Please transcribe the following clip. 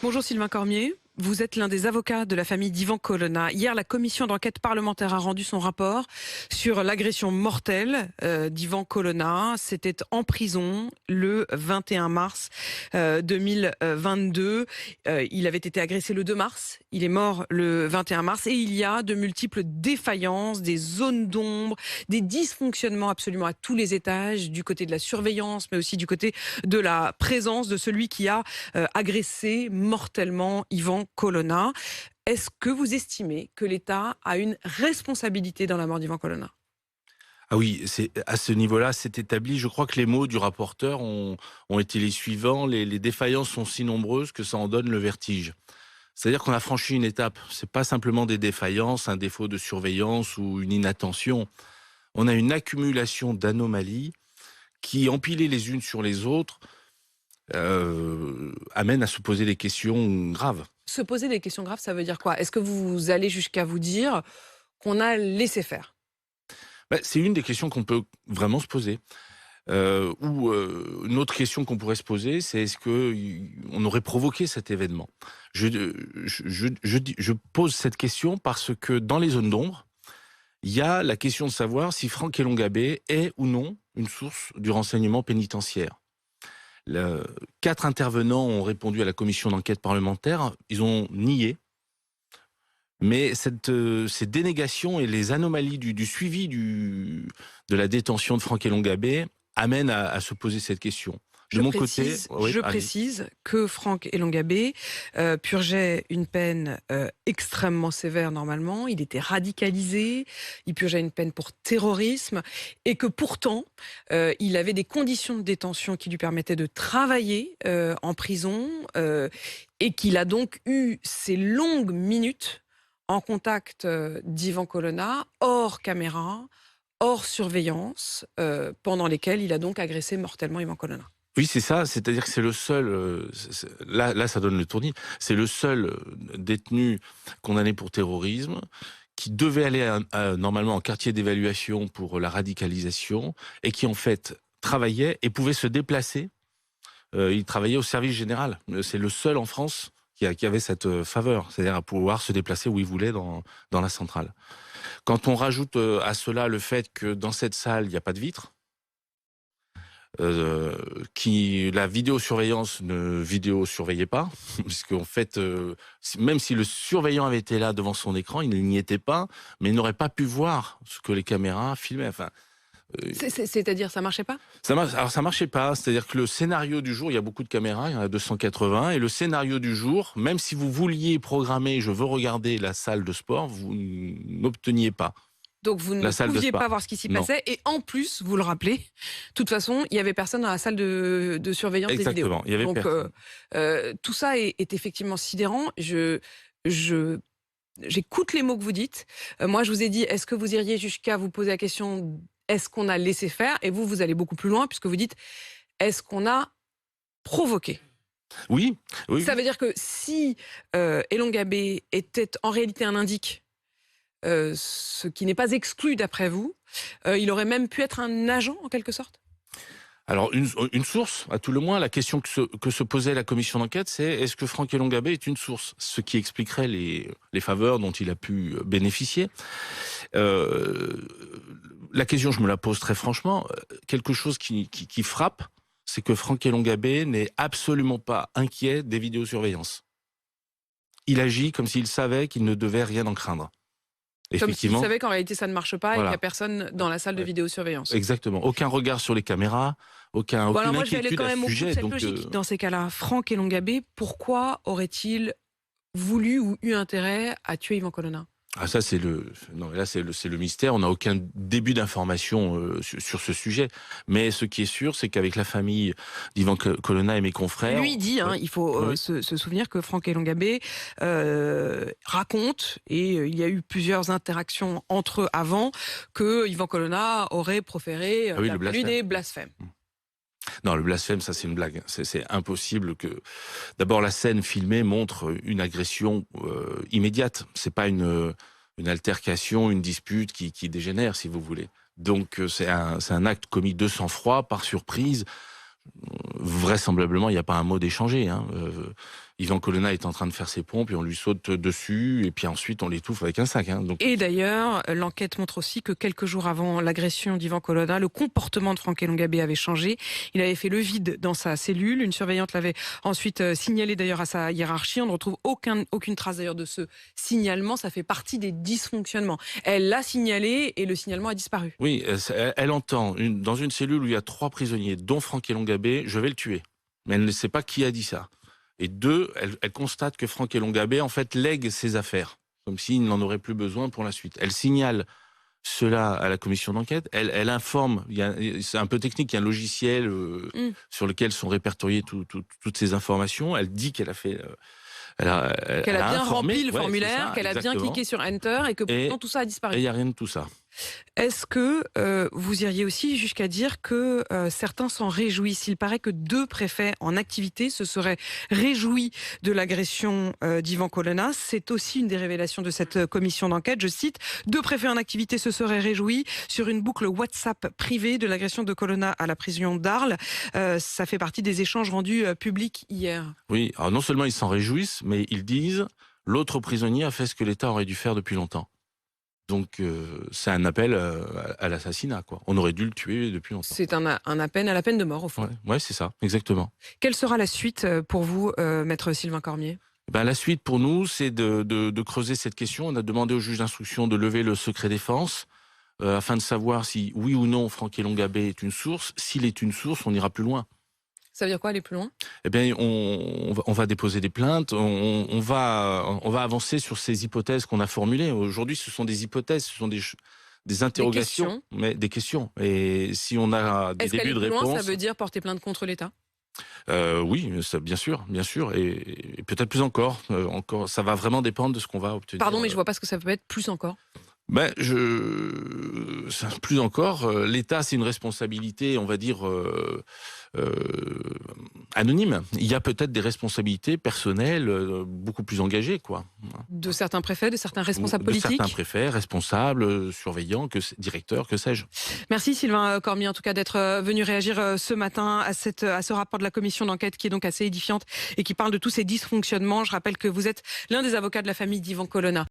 Bonjour Sylvain Cormier. Vous êtes l'un des avocats de la famille d'Ivan Colonna. Hier, la commission d'enquête parlementaire a rendu son rapport sur l'agression mortelle d'Ivan Colonna. C'était en prison le 21 mars 2022. Il avait été agressé le 2 mars. Il est mort le 21 mars. Et il y a de multiples défaillances, des zones d'ombre, des dysfonctionnements absolument à tous les étages, du côté de la surveillance, mais aussi du côté de la présence de celui qui a agressé mortellement Ivan Colonna. Est-ce que vous estimez que l'État a une responsabilité dans la mort d'Ivan Colonna? Ah oui, c'est à ce niveau-là, c'est établi. Je crois que les mots du rapporteur ont été les suivants. Les défaillances sont si nombreuses que ça en donne le vertige. C'est-à-dire qu'on a franchi une étape. C'est pas simplement des défaillances, un défaut de surveillance ou une inattention. On a une accumulation d'anomalies qui, empilées les unes sur les autres, amènent à se poser des questions graves. Se poser des questions graves, ça veut dire quoi? Est-ce que vous allez jusqu'à vous dire qu'on a laissé faire? C'est une des questions qu'on peut vraiment se poser. Une autre question qu'on pourrait se poser, c'est est-ce qu'on aurait provoqué cet événement? Je pose cette question parce que dans les zones d'ombre, il y a la question de savoir si Franck Elongabé est ou non une source du renseignement pénitentiaire. 4 intervenants ont répondu à la commission d'enquête parlementaire, ils ont nié. Mais ces dénégations et les anomalies du suivi de la détention de Franck Elongabé amènent à se poser cette question. De mon côté, oui, Je allez. précise que Franck Elongabé purgeait une peine extrêmement sévère normalement. Il était radicalisé, il purgeait une peine pour terrorisme et que pourtant, il avait des conditions de détention qui lui permettaient de travailler en prison et qu'il a donc eu ces longues minutes en contact d'Ivan Colonna, hors caméra, hors surveillance, pendant lesquelles il a donc agressé mortellement Ivan Colonna. Oui, c'est ça, c'est-à-dire que c'est le seul, là ça donne le tournis, c'est le seul détenu condamné pour terrorisme qui devait aller normalement en quartier d'évaluation pour la radicalisation et qui en fait travaillait et pouvait se déplacer. Il travaillait au service général. C'est le seul en France qui avait cette faveur, c'est-à-dire à pouvoir se déplacer où il voulait dans la centrale. Quand on rajoute à cela le fait que dans cette salle, il n'y a pas de vitre, la vidéosurveillance ne vidéosurveillait pas, puisqu'en fait, même si le surveillant avait été là devant son écran, il n'y était pas, mais il n'aurait pas pu voir ce que les caméras filmaient. Enfin, C'est-à-dire, ça marchait pas? alors ça marchait pas, c'est-à-dire que le scénario du jour, il y a beaucoup de caméras, il y en a 280, et le scénario du jour, même si vous vouliez programmer, je veux regarder la salle de sport, vous n'obteniez pas Donc vous ne la salle de pouviez sport. pas voir ce qui s'y Non, passait et en plus, vous le rappelez, de toute façon, il y avait personne dans la salle de surveillance des vidéos. exactement, il y avait Donc personne. tout ça est effectivement sidérant. Je j'écoute les mots que vous dites. Moi, je vous ai dit, est-ce que vous iriez jusqu'à vous poser la question, est-ce qu'on a laissé faire? Et vous allez beaucoup plus loin puisque vous dites, est-ce qu'on a provoqué? Oui, oui, Ça oui. veut dire que si Elongabé était en réalité un indique, ce qui n'est pas exclu d'après vous, il aurait même pu être un agent en quelque sorte? Alors, une source, à tout le moins, la question que se posait la commission d'enquête, c'est est-ce que Franck Elongabé est une source? Ce qui expliquerait les faveurs dont il a pu bénéficier. Euh, la question, je me la pose très franchement. Quelque chose qui frappe, c'est que Franck Elongabé n'est absolument pas inquiet des vidéosurveillances. Il agit comme s'il savait qu'il ne devait rien en craindre. Comme s'il Effectivement, savait qu'en réalité ça ne marche pas et qu'il n'y a voilà. personne dans la salle de Ouais, vidéosurveillance. exactement. Aucun regard sur les caméras, Bon alors aucune moi je vais aller inquiétude quand à ce même au bout de sujet. cette Donc, logique dans ces cas-là. Franck Elongabé, pourquoi aurait-il voulu ou eu intérêt à tuer Ivan Colonna? ah ça non, là c'est le mystère. On n'a aucun début d'information sur ce sujet. Mais ce qui est sûr, c'est qu'avec la famille d'Ivan Colonna et mes confrères, Lui dit, hein, oui, il faut oui, se souvenir que Franck Elongabé raconte, et il y a eu plusieurs interactions entre eux avant, que Ivan Colonna aurait proféré, ah oui, le d'après lui, blasphème. des blasphèmes. Non, le blasphème, ça c'est une blague. C'est impossible que. D'abord, la scène filmée montre une agression immédiate. C'est pas une altercation, une dispute qui dégénère, si vous voulez. Donc c'est un acte commis de sang-froid, par surprise. Vraisemblablement, il n'y a pas un mot d'échangé. Hein. Yvan Colonna est en train de faire ses pompes et on lui saute dessus et puis ensuite on l'étouffe avec un sac. Hein. Donc... Et d'ailleurs, l'enquête montre aussi que quelques jours avant l'agression d'Yvan Colonna, le comportement de Franck Elongabé avait changé. Il avait fait le vide dans sa cellule. Une surveillante l'avait ensuite signalé d'ailleurs à sa hiérarchie. On ne retrouve aucune trace d'ailleurs de ce signalement. Ça fait partie des dysfonctionnements. Elle l'a signalé et le signalement a disparu. Oui, elle entend dans une cellule où il y a 3 prisonniers, dont Franck Elongabé, je vais le tuer. Mais elle ne sait pas qui a dit ça. Et 2, elle constate que Franck Elongabé, en fait, lègue ses affaires, comme s'il n'en aurait plus besoin pour la suite. Elle signale cela à la commission d'enquête. Elle informe, c'est un peu technique, il y a un logiciel sur lequel sont répertoriées toutes ces informations. Elle dit qu'elle a fait... Qu'elle a bien informé, rempli le formulaire, qu'elle a bien cliqué sur Enter et que pourtant tout ça a disparu. Et il n'y a rien de tout ça. Est-ce que vous iriez aussi jusqu'à dire que certains s'en réjouissent? Il paraît que 2 préfets en activité se seraient réjouis de l'agression d'Yvan Colonna. C'est aussi une des révélations de cette commission d'enquête. Je cite, 2 préfets en activité se seraient réjouis sur une boucle WhatsApp privée de l'agression de Colonna à la prison d'Arles. Ça fait partie des échanges rendus publics hier. Oui, alors non seulement ils s'en réjouissent, mais ils disent l'autre prisonnier a fait ce que l'État aurait dû faire depuis longtemps. Donc c'est un appel à l'assassinat, quoi. On aurait dû le tuer depuis longtemps. C'est un appel à la peine de mort, au fond. Ouais, c'est ça, exactement. Quelle sera la suite pour vous, maître Sylvain Cormier? La suite pour nous, c'est de creuser cette question. On a demandé au juge d'instruction de lever le secret défense afin de savoir si, oui ou non, Franck Elongabé est une source. S'il est une source, on ira plus loin. Ça veut dire quoi, aller plus loin? Eh bien, on va déposer des plaintes, on va avancer sur ces hypothèses qu'on a formulées. Aujourd'hui, ce sont des hypothèses, ce sont des interrogations, mais des questions. Et si on a des débuts de réponse... Loin, ça veut dire porter plainte contre l'État? Oui, ça, bien sûr, et peut-être plus encore. Ça va vraiment dépendre de ce qu'on va obtenir. Pardon, mais je vois pas ce que ça peut être plus encore. Plus encore, l'État, c'est une responsabilité, on va dire, anonyme. Il y a peut-être des responsabilités personnelles beaucoup plus engagées, quoi. De certains préfets, de certains responsables politiques? De certains préfets, responsables, surveillants, directeurs, que sais-je. Merci Sylvain Cormier, en tout cas, d'être venu réagir ce matin à ce rapport de la commission d'enquête qui est donc assez édifiante et qui parle de tous ces dysfonctionnements. Je rappelle que vous êtes l'un des avocats de la famille d'Yvan Colonna.